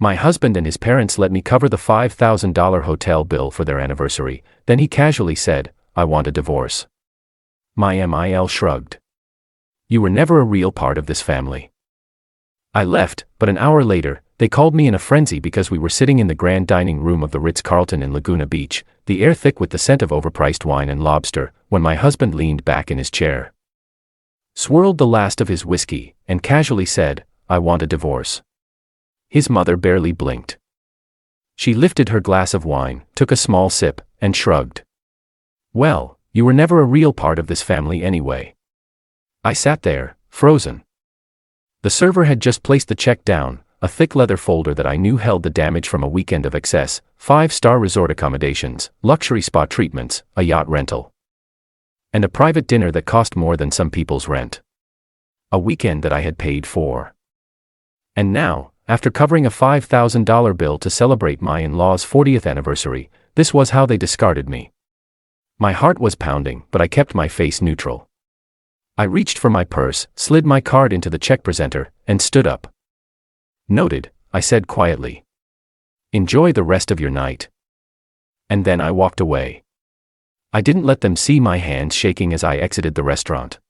My husband and his parents let me cover the $5,000 hotel bill for their anniversary, then he casually said, "I want a divorce." My MIL shrugged. "You were never a real part of this family." I left, but an hour later, they called me in a frenzy because we were sitting in the grand dining room of the Ritz-Carlton in Laguna Beach, the air thick with the scent of overpriced wine and lobster, when my husband leaned back in his chair, swirled the last of his whiskey, and casually said, "I want a divorce." His mother barely blinked. She lifted her glass of wine, took a small sip, and shrugged. "Well, you were never a real part of this family anyway." I sat there, frozen. The server had just placed the check down, a thick leather folder that I knew held the damage from a weekend of excess, 5-star resort accommodations, luxury spa treatments, a yacht rental, and a private dinner that cost more than some people's rent. A weekend that I had paid for. And now, after covering a $5,000 bill to celebrate my in-laws' 40th anniversary, this was how they discarded me. My heart was pounding, but I kept my face neutral. I reached for my purse, slid my card into the check presenter, and stood up. "Noted," I said quietly. "Enjoy the rest of your night." And then I walked away. I didn't let them see my hands shaking as I exited the restaurant.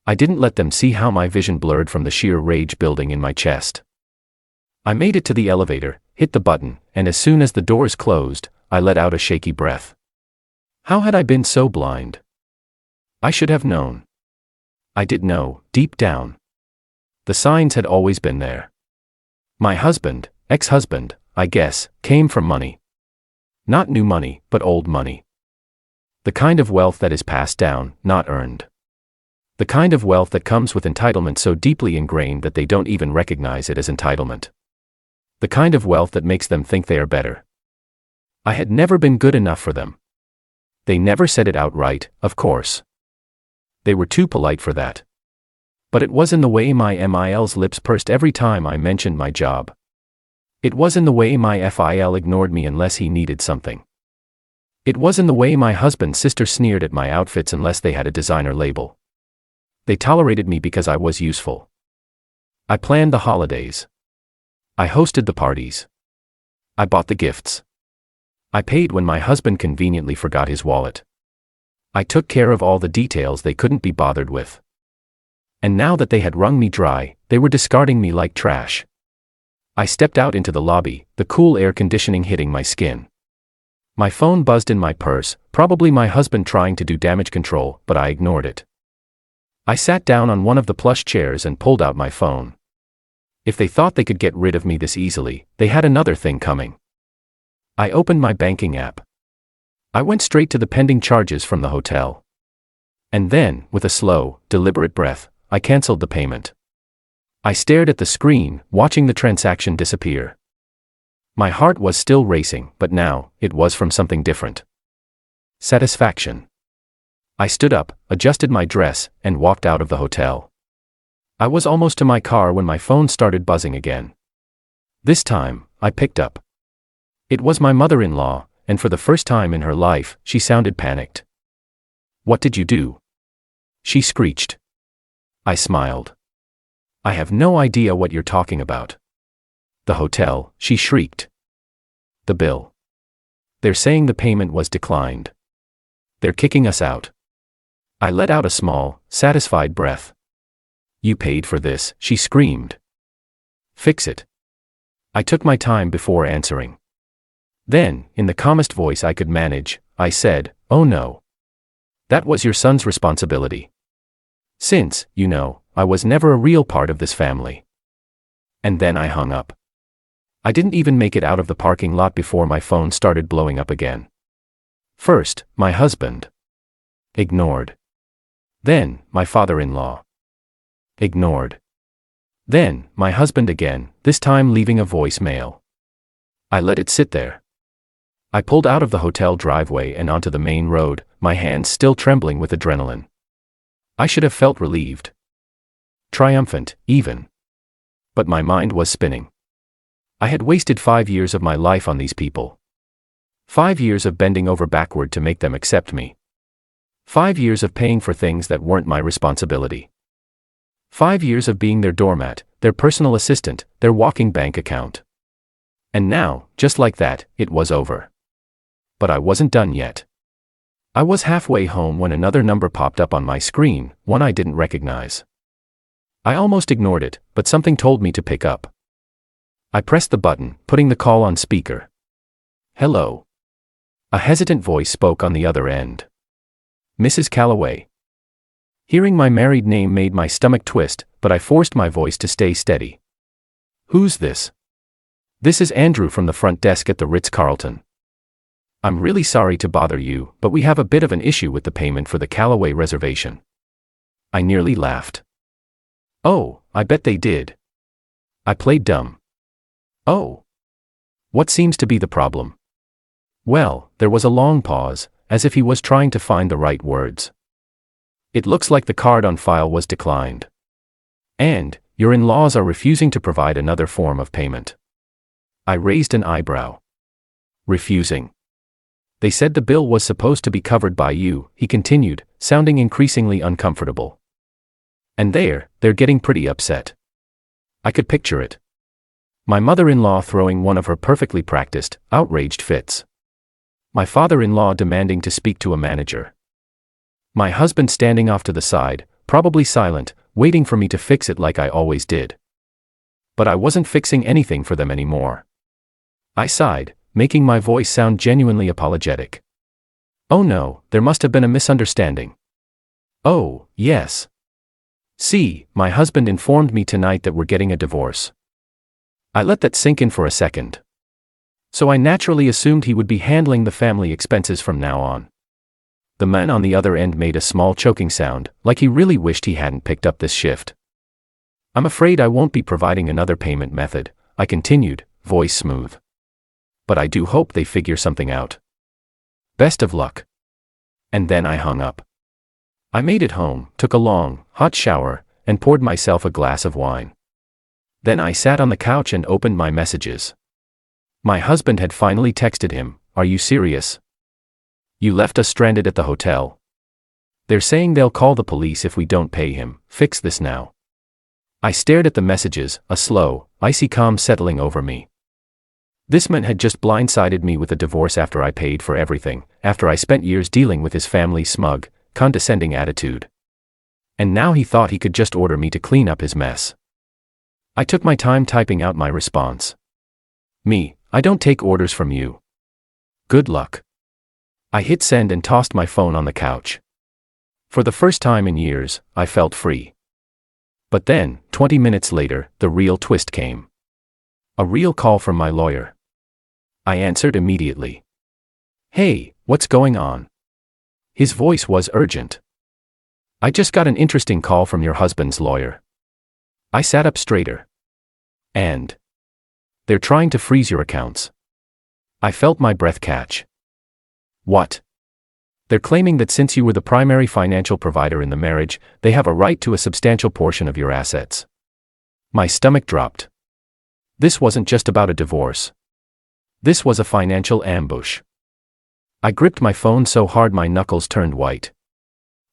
I didn't let them see how my vision blurred from the sheer rage building in my chest. I made it to the elevator, hit the button, and as soon as the doors closed, I let out a shaky breath. How had I been so blind? I should have known. I did know, deep down. The signs had always been there. My husband, ex-husband, I guess, came from money. Not new money, but old money. The kind of wealth that is passed down, not earned. The kind of wealth that comes with entitlement so deeply ingrained that they don't even recognize it as entitlement. The kind of wealth that makes them think they are better. I had never been good enough for them. They never said it outright, of course. They were too polite for that. But it was in the way my MIL's lips pursed every time I mentioned my job. It was in the way my FIL ignored me unless he needed something. It was in the way my husband's sister sneered at my outfits unless they had a designer label. They tolerated me because I was useful. I planned the holidays. I hosted the parties. I bought the gifts. I paid when my husband conveniently forgot his wallet. I took care of all the details they couldn't be bothered with. And now that they had wrung me dry, they were discarding me like trash. I stepped out into the lobby, the cool air conditioning hitting my skin. My phone buzzed in my purse, probably my husband trying to do damage control, but I ignored it. I sat down on one of the plush chairs and pulled out my phone. If they thought they could get rid of me this easily, they had another thing coming. I opened my banking app. I went straight to the pending charges from the hotel. And then, with a slow, deliberate breath, I canceled the payment. I stared at the screen, watching the transaction disappear. My heart was still racing, but now, it was from something different. Satisfaction. I stood up, adjusted my dress, and walked out of the hotel. I was almost to my car when my phone started buzzing again. This time, I picked up. It was my mother-in-law, and for the first time in her life, she sounded panicked. "What did you do?" she screeched. I smiled. "I have no idea what you're talking about." "The hotel," she shrieked. "The bill. They're saying the payment was declined. They're kicking us out." I let out a small, satisfied breath. "You paid for this," she screamed. "Fix it." I took my time before answering. Then, in the calmest voice I could manage, I said, "Oh no. That was your son's responsibility. Since, you know, I was never a real part of this family." And then I hung up. I didn't even make it out of the parking lot before my phone started blowing up again. First, my husband. Ignored. Then, my father-in-law. Ignored. Then, my husband again, this time leaving a voicemail. I let it sit there. I pulled out of the hotel driveway and onto the main road, my hands still trembling with adrenaline. I should have felt relieved. Triumphant, even. But my mind was spinning. I had wasted 5 years of my life on these people. 5 years of bending over backward to make them accept me. 5 years of paying for things that weren't my responsibility. 5 years of being their doormat, their personal assistant, their walking bank account. And now, just like that, it was over. But I wasn't done yet. I was halfway home when another number popped up on my screen, one I didn't recognize. I almost ignored it, but something told me to pick up. I pressed the button, putting the call on speaker. Hello. A hesitant voice spoke on the other end. Mrs. Calloway. Hearing my married name made my stomach twist, but I forced my voice to stay steady. Who's this? This is Andrew from the front desk at the Ritz-Carlton. I'm really sorry to bother you, but we have a bit of an issue with the payment for the Calloway reservation. I nearly laughed. Oh, I bet they did. I played dumb. Oh. What seems to be the problem? Well, there was a long pause, as if he was trying to find the right words. It looks like the card on file was declined. And, your in-laws are refusing to provide another form of payment. I raised an eyebrow. Refusing. They said the bill was supposed to be covered by you, he continued, sounding increasingly uncomfortable. And they're getting pretty upset. I could picture it. My mother-in-law throwing one of her perfectly practiced, outraged fits. My father-in-law demanding to speak to a manager. My husband standing off to the side, probably silent, waiting for me to fix it like I always did. But I wasn't fixing anything for them anymore. I sighed, making my voice sound genuinely apologetic. Oh no, there must have been a misunderstanding. Oh, yes. See, my husband informed me tonight that we're getting a divorce. I let that sink in for a second. So I naturally assumed he would be handling the family expenses from now on. The man on the other end made a small choking sound, like he really wished he hadn't picked up this shift. I'm afraid I won't be providing another payment method, I continued, voice smooth. But I do hope they figure something out. Best of luck. And then I hung up. I made it home, took a long, hot shower, and poured myself a glass of wine. Then I sat on the couch and opened my messages. My husband had finally texted him, "Are you serious? You left us stranded at the hotel. They're saying they'll call the police if we don't pay him, fix this now." I stared at the messages, a slow, icy calm settling over me. This man had just blindsided me with a divorce after I paid for everything, after I spent years dealing with his family's smug, condescending attitude. And now he thought he could just order me to clean up his mess. I took my time typing out my response. I don't take orders from you. Good luck. I hit send and tossed my phone on the couch. For the first time in years, I felt free. But then, 20 minutes later, the real twist came. A real call from my lawyer. I answered immediately. "Hey, what's going on?" His voice was urgent. "I just got an interesting call from your husband's lawyer." I sat up straighter. "And they're trying to freeze your accounts." I felt my breath catch. "What?" "They're claiming that since you were the primary financial provider in the marriage, they have a right to a substantial portion of your assets." My stomach dropped. This wasn't just about a divorce. This was a financial ambush. I gripped my phone so hard my knuckles turned white.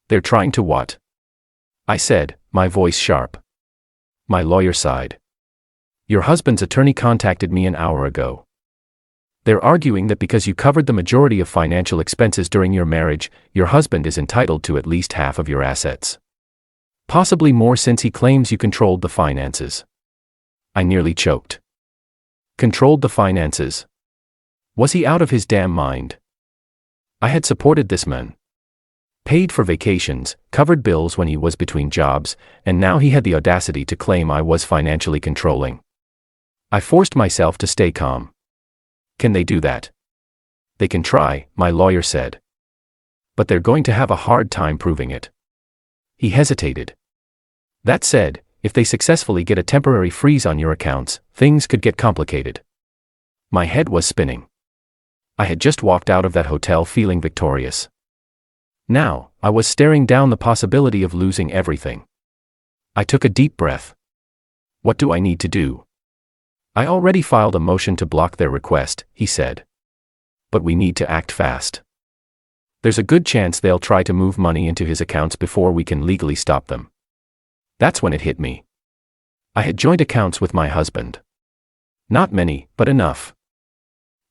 "They're trying to what?" I said, my voice sharp. My lawyer sighed. "Your husband's attorney contacted me an hour ago. They're arguing that because you covered the majority of financial expenses during your marriage, your husband is entitled to at least half of your assets. Possibly more since he claims you controlled the finances." I nearly choked. Controlled the finances? Was he out of his damn mind? I had supported this man. Paid for vacations, covered bills when he was between jobs, and now he had the audacity to claim I was financially controlling. I forced myself to stay calm. "Can they do that?" "They can try," my lawyer said. "But they're going to have a hard time proving it." He hesitated. "That said, if they successfully get a temporary freeze on your accounts, things could get complicated." My head was spinning. I had just walked out of that hotel feeling victorious. Now, I was staring down the possibility of losing everything. I took a deep breath. "What do I need to do?" "I already filed a motion to block their request," he said. "But we need to act fast. There's a good chance they'll try to move money into his accounts before we can legally stop them." That's when it hit me. I had joint accounts with my husband. Not many, but enough.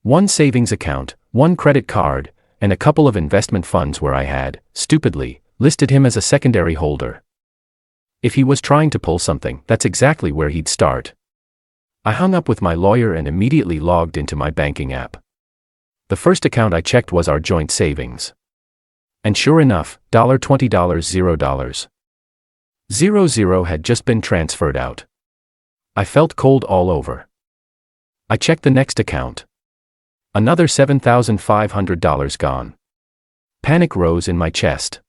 One savings account, one credit card, and a couple of investment funds where I had, stupidly, listed him as a secondary holder. If he was trying to pull something, that's exactly where he'd start. I hung up with my lawyer and immediately logged into my banking app. The first account I checked was our joint savings. And sure enough, $20, $0. 00 had just been transferred out. I felt cold all over. I checked the next account. Another $7,500 gone. Panic rose in my chest.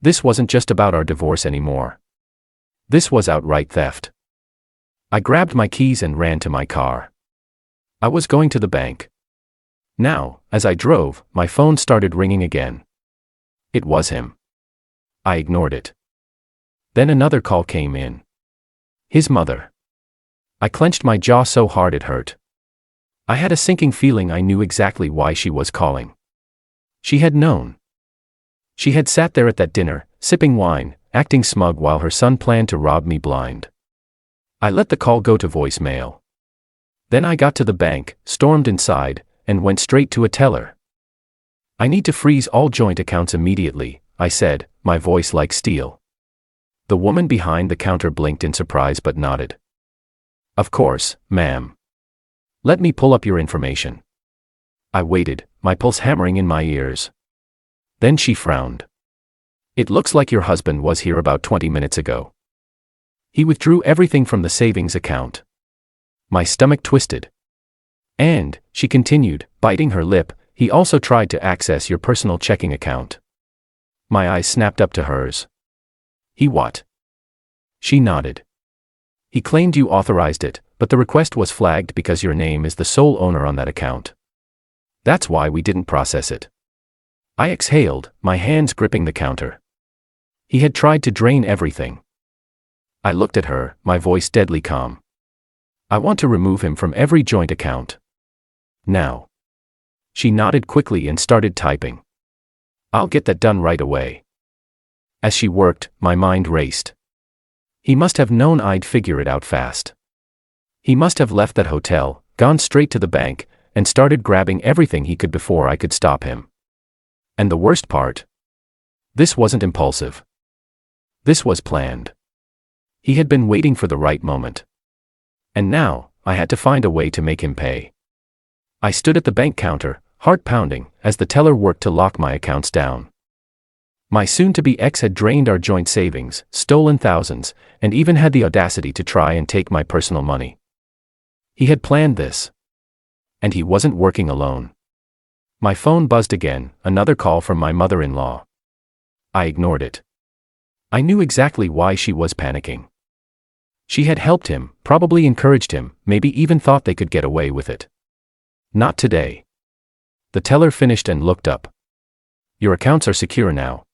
This wasn't just about our divorce anymore. This was outright theft. I grabbed my keys and ran to my car. I was going to the bank. Now, as I drove, my phone started ringing again. It was him. I ignored it. Then another call came in. His mother. I clenched my jaw so hard it hurt. I had a sinking feeling I knew exactly why she was calling. She had known. She had sat there at that dinner, sipping wine, acting smug while her son planned to rob me blind. I let the call go to voicemail. Then I got to the bank, stormed inside, and went straight to a teller. I need to freeze all joint accounts immediately, I said, my voice like steel. The woman behind the counter blinked in surprise but nodded. Of course, ma'am. Let me pull up your information. I waited, my pulse hammering in my ears. Then she frowned. It looks like your husband was here about 20 minutes ago. He withdrew everything from the savings account. My stomach twisted. And, she continued, biting her lip, he also tried to access your personal checking account. My eyes snapped up to hers. He what? She nodded. He claimed you authorized it, but the request was flagged because your name is the sole owner on that account. That's why we didn't process it. I exhaled, my hands gripping the counter. He had tried to drain everything. I looked at her, my voice deadly calm. I want to remove him from every joint account. Now. She nodded quickly and started typing. I'll get that done right away. As she worked, my mind raced. He must have known I'd figure it out fast. He must have left that hotel, gone straight to the bank, and started grabbing everything he could before I could stop him. And the worst part? This wasn't impulsive. This was planned. He had been waiting for the right moment. And now, I had to find a way to make him pay. I stood at the bank counter, heart pounding, as the teller worked to lock my accounts down. My soon-to-be ex had drained our joint savings, stolen thousands, and even had the audacity to try and take my personal money. He had planned this. And he wasn't working alone. My phone buzzed again, another call from my mother-in-law. I ignored it. I knew exactly why she was panicking. She had helped him, probably encouraged him, maybe even thought they could get away with it. Not today. The teller finished and looked up. Your accounts are secure now.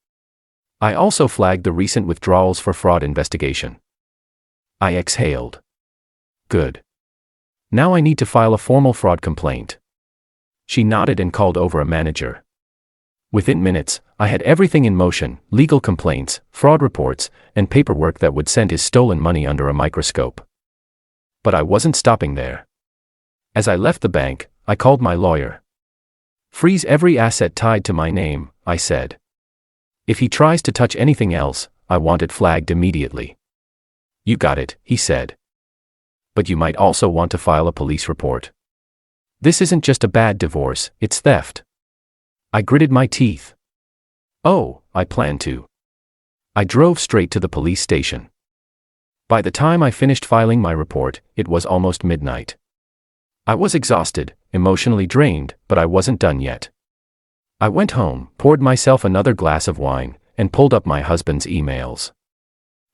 I also flagged the recent withdrawals for fraud investigation. I exhaled. Good. Now I need to file a formal fraud complaint. She nodded and called over a manager. Within minutes, I had everything in motion, legal complaints, fraud reports, and paperwork that would send his stolen money under a microscope. But I wasn't stopping there. As I left the bank, I called my lawyer. Freeze every asset tied to my name, I said. If he tries to touch anything else, I want it flagged immediately. You got it, he said. But you might also want to file a police report. This isn't just a bad divorce, it's theft. I gritted my teeth. Oh, I plan to. I drove straight to the police station. By the time I finished filing my report, it was almost midnight. I was exhausted, emotionally drained, but I wasn't done yet. I went home, poured myself another glass of wine, and pulled up my husband's emails.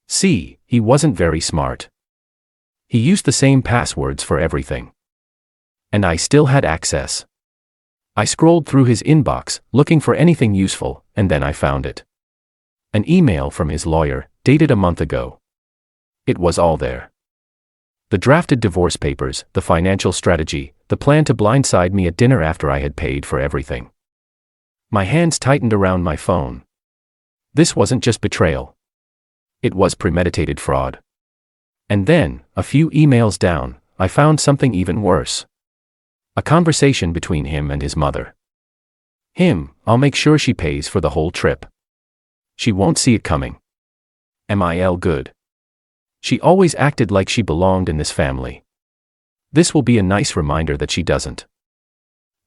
See, he wasn't very smart. He used the same passwords for everything. And I still had access. I scrolled through his inbox, looking for anything useful, and then I found it. An email from his lawyer, dated a month ago. It was all there. The drafted divorce papers, the financial strategy, the plan to blindside me at dinner after I had paid for everything. My hands tightened around my phone. This wasn't just betrayal. It was premeditated fraud. And then, a few emails down, I found something even worse. A conversation between him and his mother. I'll make sure she pays for the whole trip. She won't see it coming. MIL good. She always acted like she belonged in this family. This will be a nice reminder that she doesn't.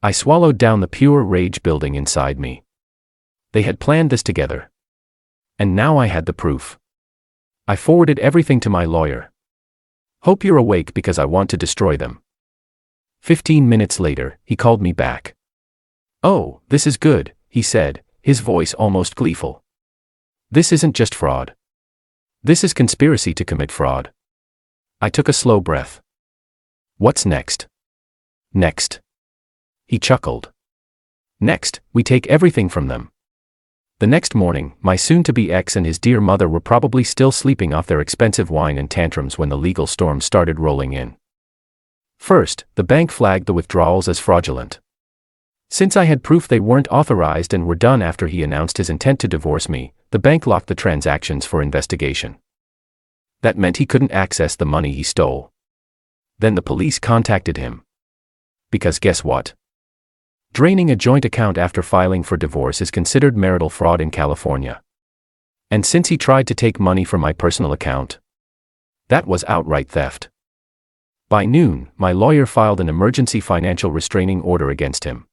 I swallowed down the pure rage building inside me. They had planned this together. And now I had the proof. I forwarded everything to my lawyer. Hope you're awake because I want to destroy them. 15 minutes later, he called me back. Oh, this is good, he said, his voice almost gleeful. This isn't just fraud. This is conspiracy to commit fraud. I took a slow breath. What's next? Next. He chuckled. Next, we take everything from them. The next morning, my soon-to-be ex and his dear mother were probably still sleeping off their expensive wine and tantrums when the legal storm started rolling in. First, the bank flagged the withdrawals as fraudulent. Since I had proof they weren't authorized and were done after he announced his intent to divorce me, the bank locked the transactions for investigation. That meant he couldn't access the money he stole. Then the police contacted him. Because guess what? Draining a joint account after filing for divorce is considered marital fraud in California. And since he tried to take money from my personal account, that was outright theft. By noon, my lawyer filed an emergency financial restraining order against him.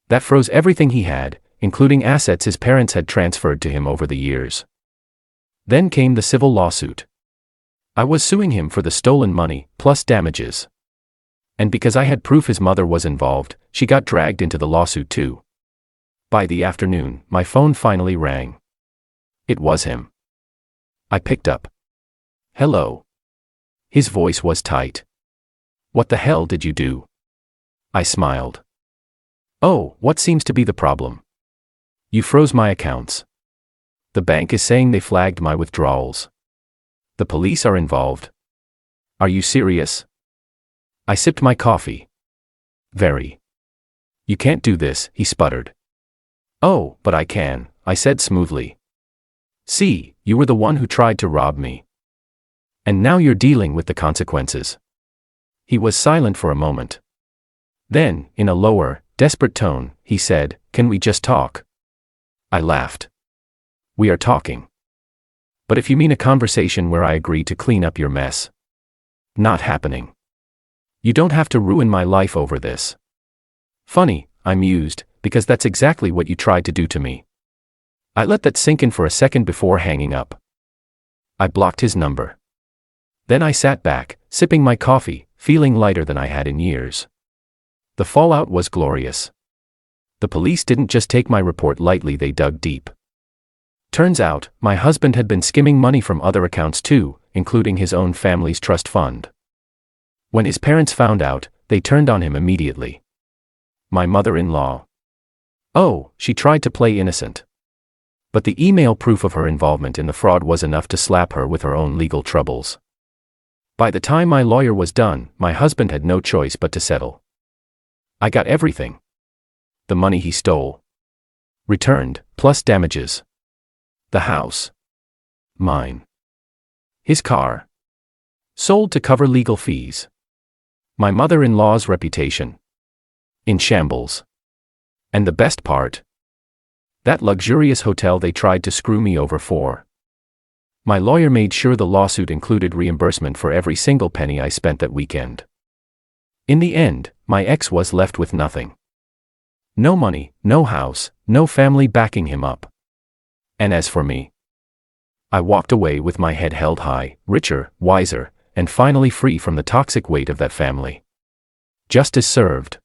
That froze everything he had, including assets his parents had transferred to him over the years. Then came the civil lawsuit. I was suing him for the stolen money, plus damages. And because I had proof his mother was involved, she got dragged into the lawsuit too. By the afternoon, my phone finally rang. It was him. I picked up. Hello. His voice was tight. What the hell did you do? I smiled. Oh, what seems to be the problem? You froze my accounts. The bank is saying they flagged my withdrawals. The police are involved. Are you serious? I sipped my coffee. Very. You can't do this, he sputtered. Oh, but I can, I said smoothly. See, you were the one who tried to rob me. And now you're dealing with the consequences. He was silent for a moment. Then, in a lower, desperate tone, he said, "Can we just talk?" I laughed. We are talking. But if you mean a conversation where I agree to clean up your mess. Not happening. You don't have to ruin my life over this. Funny, I mused, because that's exactly what you tried to do to me. I let that sink in for a second before hanging up. I blocked his number. Then I sat back, sipping my coffee, feeling lighter than I had in years. The fallout was glorious. The police didn't just take my report lightly, they dug deep. Turns out, my husband had been skimming money from other accounts too, including his own family's trust fund. When his parents found out, they turned on him immediately. My mother-in-law. Oh, she tried to play innocent. But the email proof of her involvement in the fraud was enough to slap her with her own legal troubles. By the time my lawyer was done, my husband had no choice but to settle. I got everything. The money he stole. Returned, plus damages. The house. Mine. His car. Sold to cover legal fees. My mother-in-law's reputation. In shambles. And the best part. That luxurious hotel they tried to screw me over for. My lawyer made sure the lawsuit included reimbursement for every single penny I spent that weekend. In the end, my ex was left with nothing. No money, no house, no family backing him up. And as for me, I walked away with my head held high, richer, wiser, and finally free from the toxic weight of that family. Justice served.